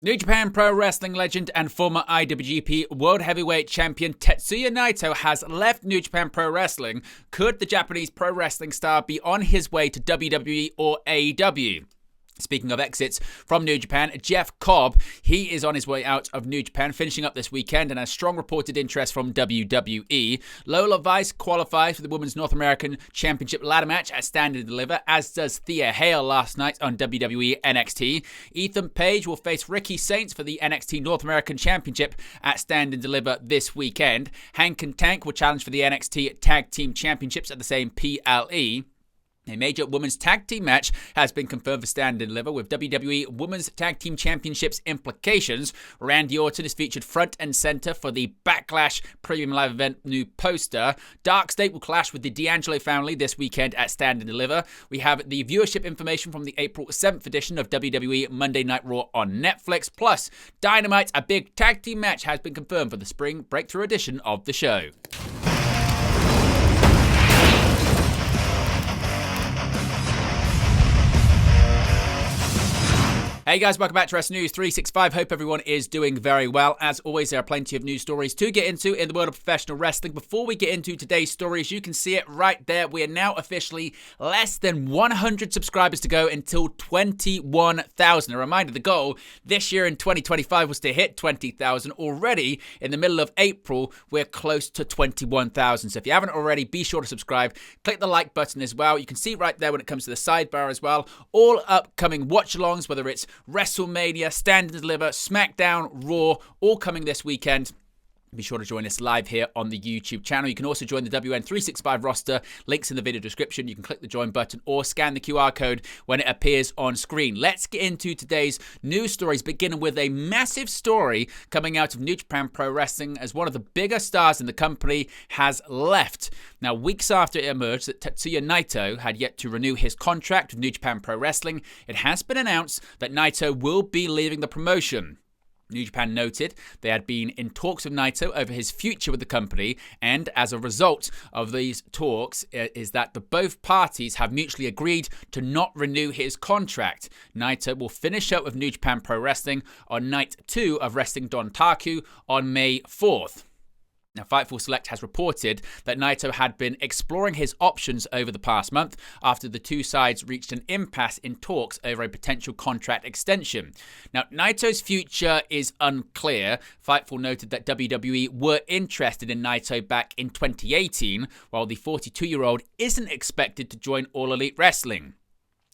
New Japan Pro Wrestling legend and former IWGP World Heavyweight Champion Tetsuya Naito has left New Japan Pro Wrestling. Could the Japanese pro wrestling star be on his way to WWE or AEW? Speaking of exits from New Japan, Jeff Cobb, he is on his way out of New Japan, finishing up this weekend, and has strong reported interest from WWE. Lola Vice qualifies for the Women's North American Championship ladder match at Stand and Deliver, as does Thea Hale last night on WWE NXT. Ethan Page will face Ricky Saints for the NXT North American Championship at Stand and Deliver this weekend. Hank and Tank will challenge for the NXT Tag Team Championships at the same PLE. A major women's tag team match has been confirmed for Stand and Deliver with WWE Women's Tag Team Championships implications. Randy Orton is featured front and center for the Backlash Premium Live Event new poster. Darkstate will clash with the D'Angelo family this weekend at Stand and Deliver. We have the viewership information from the April 7th edition of WWE Monday Night Raw on Netflix. Plus, Dynamite, a big tag team match, has been confirmed for the spring breakthrough edition of the show. Hey guys, welcome back to Wrestling News 365. Hope everyone is doing very well. As always, there are plenty of news stories to get into in the world of professional wrestling. Before we get into today's stories, you can see it right there. We are now officially less than 100 subscribers to go until 21,000. A reminder, the goal this year in 2025 was to hit 20,000. Already in the middle of April, we're close to 21,000. So if you haven't already, be sure to subscribe. Click the like button as well. You can see right there when it comes to the sidebar as well. All upcoming watch-alongs, whether it's WrestleMania, Stand and Deliver, SmackDown, Raw, all coming this weekend. Be sure to join us live here on the YouTube channel. You can also join the WN365 roster. Links in the video description. You can click the join button or scan the QR code when it appears on screen. Let's get into today's news stories, beginning with a massive story coming out of New Japan Pro Wrestling as one of the bigger stars in the company has left. Now, weeks after it emerged that Tetsuya Naito had yet to renew his contract with New Japan Pro Wrestling, it has been announced that Naito will be leaving the promotion. New Japan noted they had been in talks with Naito over his future with the company, and as a result of these talks is that both parties have mutually agreed to not renew his contract. Naito will finish up with New Japan Pro Wrestling on night 2 of Wrestling Dontaku on May 4th. Now, Fightful Select has reported that Naito had been exploring his options over the past month after the two sides reached an impasse in talks over a potential contract extension. Now, Naito's future is unclear. Fightful noted that WWE were interested in Naito back in 2018, while the 42-year-old isn't expected to join All Elite Wrestling.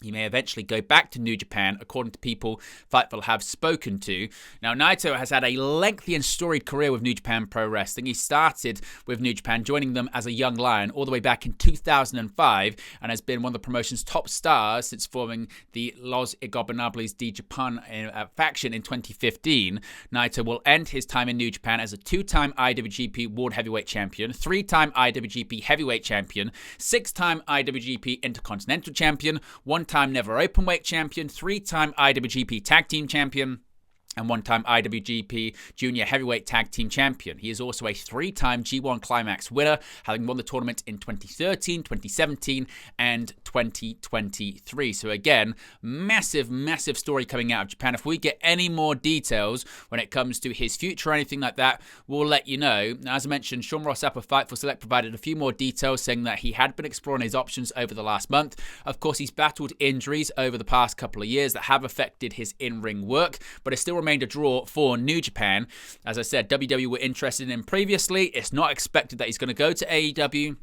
He may eventually go back to New Japan, according to people Fightful have spoken to. Now, Naito has had a lengthy and storied career with New Japan Pro Wrestling. He started with New Japan, joining them as a young lion all the way back in 2005, and has been one of the promotion's top stars since forming the Los Ingobernables de Japan faction in 2015. Naito will end his time in New Japan as a 2-time IWGP World Heavyweight Champion, 3-time IWGP Heavyweight Champion, 6-time IWGP Intercontinental Champion, 1-time Never Openweight Champion, 3-time IWGP Tag Team Champion, and 1-time IWGP Junior Heavyweight Tag Team Champion. He is also a 3-time G1 Climax winner, having won the tournament in 2013, 2017, and 2023. So again, massive, massive story coming out of Japan. If we get any more details when it comes to his future or anything like that, we'll let you know. Now, as I mentioned, Sean Ross Sapp of Fightful Select provided a few more details, saying that he had been exploring his options over the last month. Of course, he's battled injuries over the past couple of years that have affected his in-ring work, but is still remained a draw for New Japan. As I said, WWE were interested in him previously. It's not expected that he's going to go to AEW.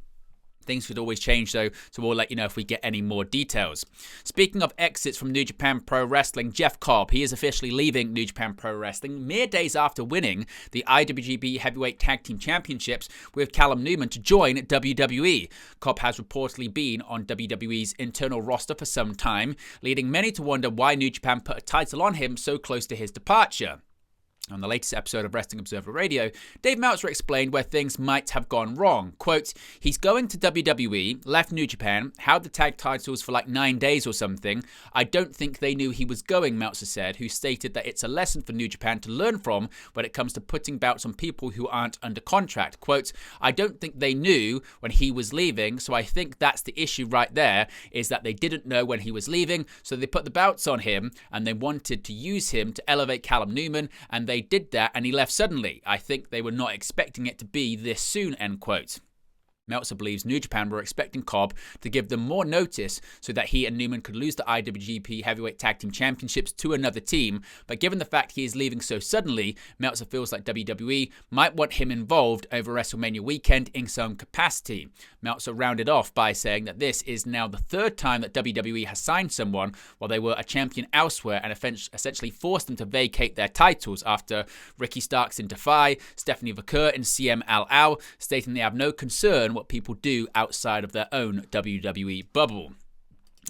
Things could always change though, so we'll let you know if we get any more details. Speaking of exits from New Japan Pro Wrestling, Jeff Cobb, he is officially leaving New Japan Pro Wrestling mere days after winning the IWGP Heavyweight Tag Team Championships with Callum Newman to join WWE. Cobb has reportedly been on WWE's internal roster for some time, leading many to wonder why New Japan put a title on him so close to his departure. On the latest episode of Wrestling Observer Radio, Dave Meltzer explained where things might have gone wrong. Quote, he's going to WWE, left New Japan, held the tag titles for like 9 days or something. I don't think they knew he was going, Meltzer said, who stated that it's a lesson for New Japan to learn from when it comes to putting belts on people who aren't under contract. Quote, I don't think they knew when he was leaving, so I think that's the issue right there, is that they didn't know when he was leaving, so they put the belts on him, and they wanted to use him to elevate Callum Newman, and they did that, and he left suddenly. I think they were not expecting it to be this soon, end quote. Meltzer believes New Japan were expecting Cobb to give them more notice so that he and Newman could lose the IWGP Heavyweight Tag Team Championships to another team, but given the fact he is leaving so suddenly, Meltzer feels like WWE might want him involved over WrestleMania weekend in some capacity. Meltzer rounded off by saying that this is now the third time that WWE has signed someone while they were a champion elsewhere and essentially forced them to vacate their titles after Ricky Starks in Defy, Stephanie Vaquer in CMLL, stating they have no concern what people do outside of their own WWE bubble.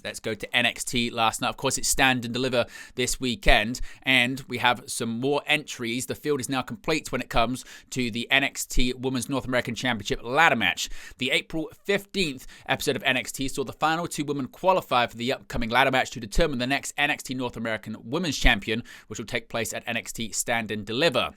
Let's go to NXT last night. Of course, it's Stand and Deliver this weekend, and we have some more entries. The field is now complete when it comes to the NXT Women's North American Championship ladder match. The April 15th episode of NXT saw the final 2 women qualify for the upcoming ladder match to determine the next NXT North American Women's Champion, which will take place at NXT Stand and Deliver.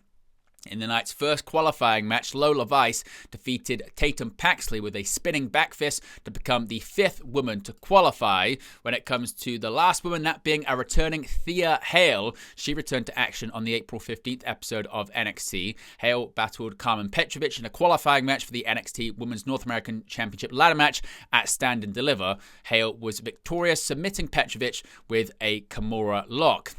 In the night's first qualifying match, Lola Vice defeated Tatum Paxley with a spinning back fist to become the 5th woman to qualify. When it comes to the last woman, that being a returning Thea Hale, she returned to action on the April 15th episode of NXT. Hale battled Carmen Petrovic in a qualifying match for the NXT Women's North American Championship ladder match at Stand and Deliver. Hale was victorious, submitting Petrovic with a Kimura lock.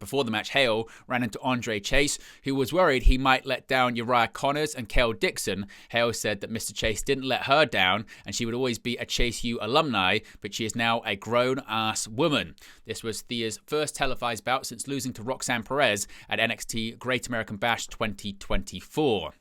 Before the match, Hale ran into Andre Chase, who was worried he might let down Uriah Connors and Kale Dixon. Hale said that Mr. Chase didn't let her down, and she would always be a Chase U alumni, but she is now a grown-ass woman. This was Thea's first televised bout since losing to Roxanne Perez at NXT Great American Bash 2024.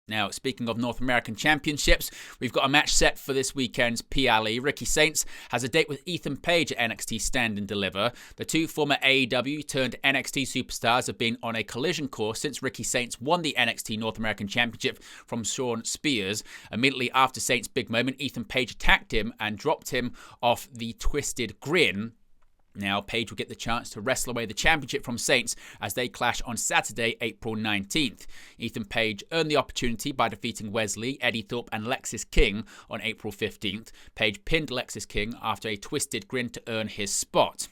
Now, speaking of North American Championships, we've got a match set for this weekend's PLE. Ricky Saints has a date with Ethan Page at NXT Stand and Deliver. The 2 former AEW turned NXT superstars have been on a collision course since Ricky Saints won the NXT North American Championship from Shawn Spears. Immediately after Saints' big moment, Ethan Page attacked him and dropped him off the Twisted Grin. Now, Page will get the chance to wrestle away the championship from Saints as they clash on Saturday, April 19th. Ethan Page earned the opportunity by defeating Wesley, Eddie Thorpe, and Lexis King on April 15th. Page pinned Lexis King after a Twisted Grin to earn his spot.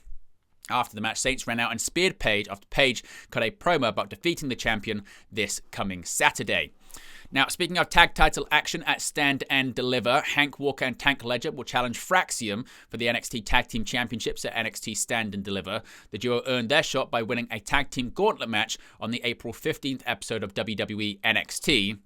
After the match, Saints ran out and speared Page after Page cut a promo about defeating the champion this coming Saturday. Now, speaking of tag title action at Stand and Deliver, Hank Walker and Tank Ledger will challenge Fraxium for the NXT Tag Team Championships at NXT Stand and Deliver. The duo earned their shot by winning a tag team gauntlet match on the April 15th episode of WWE NXT.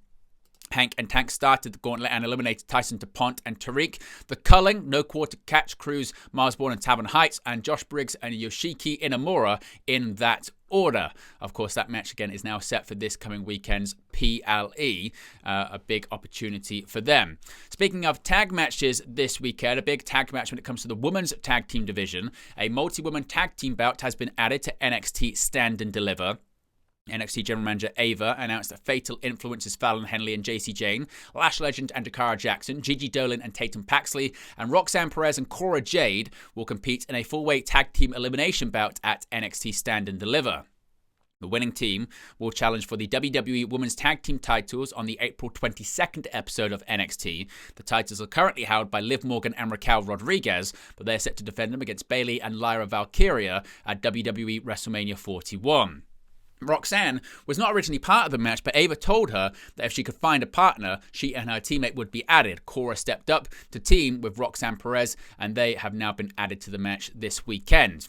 Hank and Tank started the gauntlet and eliminated Tyson DuPont and Tariq. The Culling, No Quarter Catch Crews, Mars Bourne and Tavern Heights, and Josh Briggs and Yoshiki Inamura in that order. Of course, that match again is now set for this coming weekend's PLE. A big opportunity for them. Speaking of tag matches this weekend, a big tag match when it comes to the women's tag team division. A multi-woman tag team bout has been added to NXT Stand and Deliver. NXT General Manager Ava announced that Fatal influences Fallon Henley and JC Jane, Lash Legend and Dakara Jackson, Gigi Dolan and Tatum Paxley, and Roxanne Perez and Cora Jade will compete in a full-weight tag team elimination bout at NXT Stand and Deliver. The winning team will challenge for the WWE Women's Tag Team titles on the April 22nd episode of NXT. The titles are currently held by Liv Morgan and Raquel Rodriguez, but they're set to defend them against Bayley and Lyra Valkyria at WWE WrestleMania 41. Roxanne was not originally part of the match, but Ava told her that if she could find a partner, she and her teammate would be added. Cora stepped up to team with Roxanne Perez, and they have now been added to the match this weekend.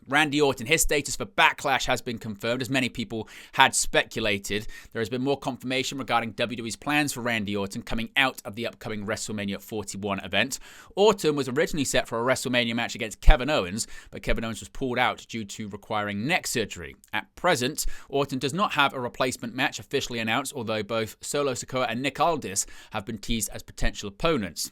Randy Orton, his status for Backlash has been confirmed, as many people had speculated. There has been more confirmation regarding WWE's plans for Randy Orton coming out of the upcoming WrestleMania 41 event. Orton was originally set for a WrestleMania match against Kevin Owens, but Kevin Owens was pulled out due to requiring neck surgery. At present, Orton does not have a replacement match officially announced, although both Solo Sikoa and Nick Aldis have been teased as potential opponents.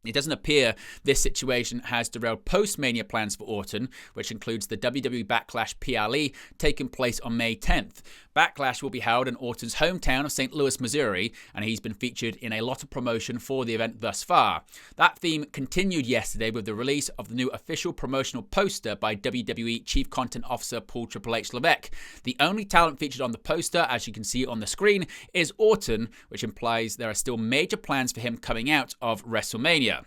It doesn't appear this situation has derailed post-Mania plans for Orton, which includes the WWE Backlash PLE taking place on May 10th. Backlash will be held in Orton's hometown of St. Louis, Missouri, and he's been featured in a lot of promotion for the event thus far. That theme continued yesterday with the release of the new official promotional poster by WWE Chief Content Officer Paul Triple H Levesque. The only talent featured on the poster, as you can see on the screen, is Orton, which implies there are still major plans for him coming out of WrestleMania.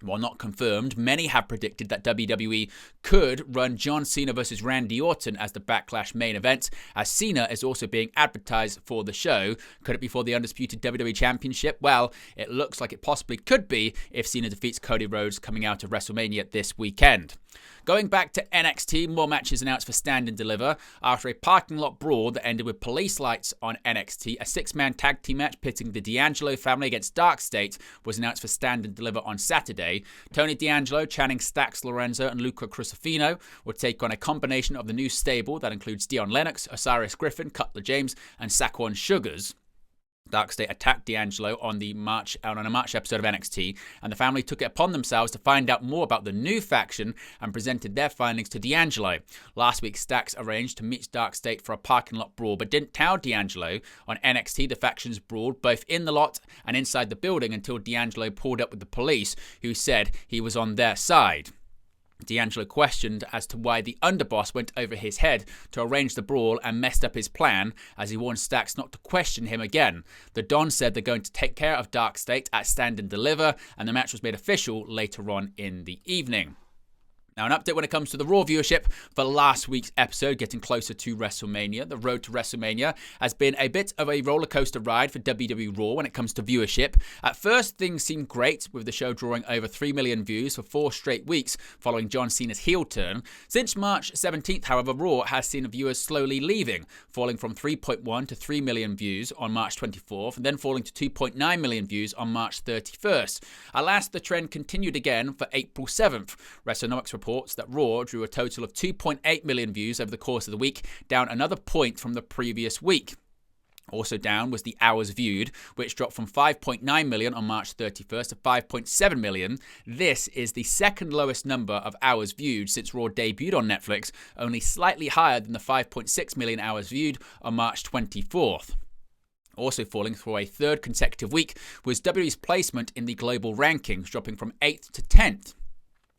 While not confirmed, many have predicted that WWE could run John Cena versus Randy Orton as the Backlash main event, as Cena is also being advertised for the show. Could it be for the undisputed WWE Championship? Well, it looks like it possibly could be if Cena defeats Cody Rhodes coming out of WrestleMania this weekend. Going back to NXT, more matches announced for Stand and Deliver. After a parking lot brawl that ended with police lights on NXT, a six-man tag team match pitting the D'Angelo family against Darkstate was announced for Stand and Deliver on Saturday. Tony D'Angelo, Channing Stax Lorenzo, and Luca Crucifino will take on a combination of the new stable that includes Dion Lennox, Osiris Griffin, Cutler James, and Saquon Sugars. Darkstate attacked D'Angelo on a March episode of NXT, and the family took it upon themselves to find out more about the new faction and presented their findings to D'Angelo. Last week, Stax arranged to meet Darkstate for a parking lot brawl, but didn't tell D'Angelo. On NXT, the factions brawled both in the lot and inside the building until D'Angelo pulled up with the police, who said he was on their side. D'Angelo questioned as to why the underboss went over his head to arrange the brawl and messed up his plan, as he warned Stax not to question him again. The Don said they're going to take care of Darkstate at Stand and Deliver, and the match was made official later on in the evening. Now, an update when it comes to the Raw viewership for last week's episode, getting closer to WrestleMania. The road to WrestleMania has been a bit of a roller coaster ride for WWE Raw when it comes to viewership. At first, things seemed great, with the show drawing over 3 million views for 4 straight weeks following John Cena's heel turn. Since March 17th, however, Raw has seen viewers slowly leaving, falling from 3.1 to 3 million views on March 24th, and then falling to 2.9 million views on March 31st. Alas, the trend continued again for April 7th. WrestleNomics reports that Raw drew a total of 2.8 million views over the course of the week, down another point from the previous week. Also down was the hours viewed, which dropped from 5.9 million on March 31st to 5.7 million. This is the second lowest number of hours viewed since Raw debuted on Netflix, only slightly higher than the 5.6 million hours viewed on March 24th. Also falling for a third consecutive week was WWE's placement in the global rankings, dropping from 8th to 10th.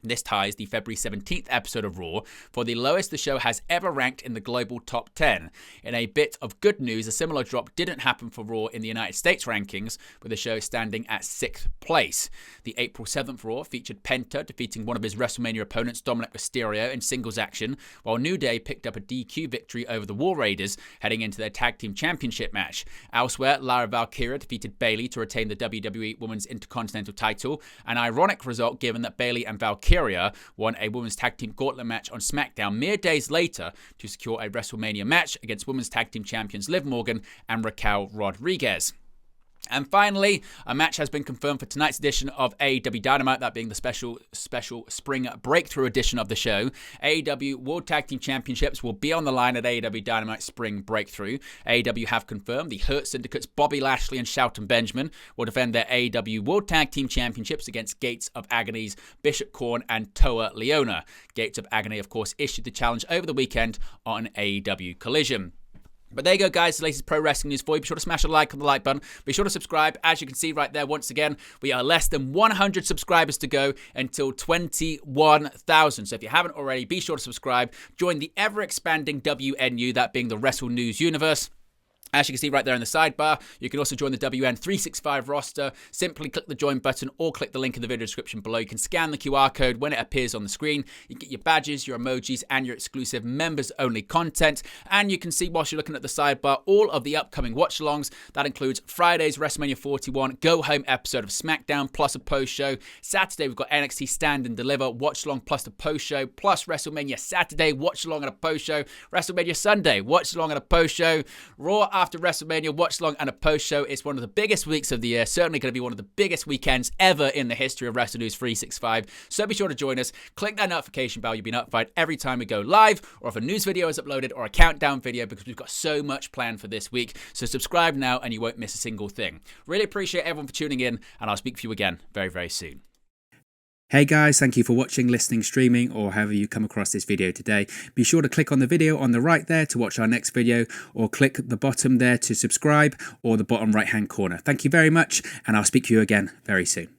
This ties the February 17th episode of Raw for the lowest the show has ever ranked in the global top 10. In a bit of good news, a similar drop didn't happen for Raw in the United States rankings, with the show standing at 6th place. The April 7th Raw featured Penta defeating one of his WrestleMania opponents, Dominic Mysterio, in singles action, while New Day picked up a DQ victory over the War Raiders, heading into their Tag Team Championship match. Elsewhere, Lara Valkyria defeated Bayley to retain the WWE Women's Intercontinental title, an ironic result given that Bayley and Valkyria won a Women's Tag Team Gauntlet match on SmackDown mere days later to secure a WrestleMania match against Women's Tag Team Champions Liv Morgan and Raquel Rodriguez. And finally, a match has been confirmed for tonight's edition of AEW Dynamite, that being the special spring breakthrough edition of the show. AEW World Tag Team Championships will be on the line at AEW Dynamite Spring Breakthrough. AEW have confirmed the Hurt Syndicate's Bobby Lashley and Shelton Benjamin will defend their AEW World Tag Team Championships against Gates of Agony's Bishop Korn and Toa Leona. Gates of Agony, of course, issued the challenge over the weekend on AEW Collision. But there you go, guys, the latest pro wrestling news for you. Be sure to smash a like on the like button. Be sure to subscribe. As you can see right there, once again, we are less than 100 subscribers to go until 21,000. So if you haven't already, be sure to subscribe. Join the ever-expanding WNU, that being the Wrestle News universe. As you can see right there in the sidebar, you can also join the WN365 roster. Simply click the join button or click the link in the video description below. You can scan the QR code when it appears on the screen. You can get your badges, your emojis, and your exclusive members-only content. And you can see, whilst you're looking at the sidebar, all of the upcoming watch-alongs. That includes Friday's WrestleMania 41 go-home episode of SmackDown plus a post-show. Saturday, we've got NXT Stand and Deliver watch-along plus a post-show, plus WrestleMania Saturday watch-along and a post-show. WrestleMania Sunday watch-along and a post-show. Raw after WrestleMania watch-along and a post-show. It's one of the biggest weeks of the year, certainly going to be one of the biggest weekends ever in the history of Wrestle News 365. So be sure to join us. Click that notification bell. You'll be notified every time we go live, or if a news video is uploaded, or a countdown video, because we've got so much planned for this week. So subscribe now and you won't miss a single thing. Really appreciate everyone for tuning in, and I'll speak to you again very, very soon. Hey guys, thank you for watching, listening, streaming, or however you come across this video today. Be sure to click on the video on the right there to watch our next video, or click the bottom there to subscribe, or the bottom right hand corner. Thank you very much, and I'll speak to you again very soon.